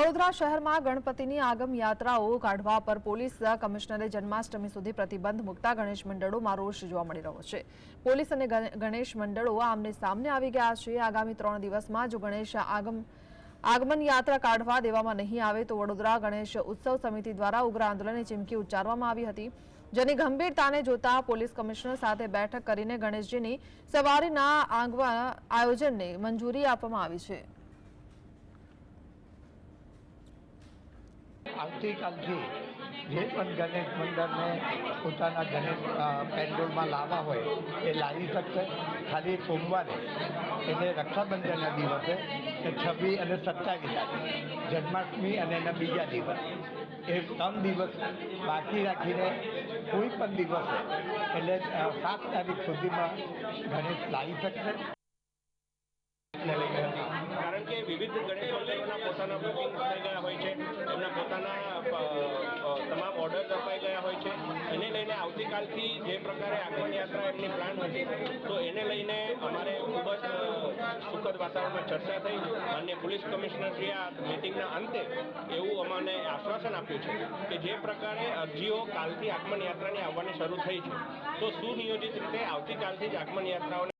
વડોદરા શહેરમાં ગણપતિની આગમ યાત્રાઓ કાઢવા પર પોલીસ કમિશનરે જન્માષ્ટમી સુધી પ્રતિબંધ મૂકતા ગણેશ મંડળોમાં રોષ જોવા મળી રહ્યો છે। પોલીસ અને ગણેશ મંડળો આમને સામને આવી ગયા છે। આગામી 3 દિવસમાં જો ગણેશ આગમન યાત્રા કાઢવા દેવામાં નહીં આવે તો વડોદરા ગણેશ ઉત્સવ સમિતિ દ્વારા ઉગ્ર આંદોલનની ચીમકી ઉચ્ચારવામાં આવી હતી, જેની ગંભીરતાને જોતા પોલીસ કમિશનર સાથે બેઠક કરીને ગણેશજીની સવારીના આયોજનને મંજૂરી આપવામાં આવી છે। આવતીકાલથી જે પણ ગણેશ મંડળને પોતાના ગણેશ પેન્ડોલમાં લાવવા હોય એ લાવી શકશે। ખાલી સોમવારે એટલે રક્ષાબંધનના દિવસે 26 અને 27 તારીખ જન્માષ્ટમી અને એના બીજા દિવસ એ 3 દિવસ બાકી રાખીને કોઈ પણ દિવસે એટલે 7 તારીખ સુધીમાં ગણેશ લાવી શકશે। કારણ કે વિવિધ ગણેશ મંડળોના પોતાના બુકિંગ થઈ ગયા હોય છે, એમના પોતાના તમામ ઓર્ડર અપાઈ ગયા હોય છે। એને લઈને આવતીકાલથી જે પ્રકારે આગમન યાત્રા એમની પ્લાન હતી તો એને લઈને અમારે ખૂબ જ સુખદ વાતાવરણમાં ચર્ચા થઈ। માનનીય પોલીસ કમિશનરશ્રીએ આ મિટિંગના અંતે એવું અમને આશ્વાસન આપ્યું છે કે જે પ્રકારે અરજીઓ કાલથી આગમન યાત્રાની આવવાની શરૂ થઈ છે તો સુનિયોજિત રીતે આવતીકાલથી જ આગમન યાત્રાઓને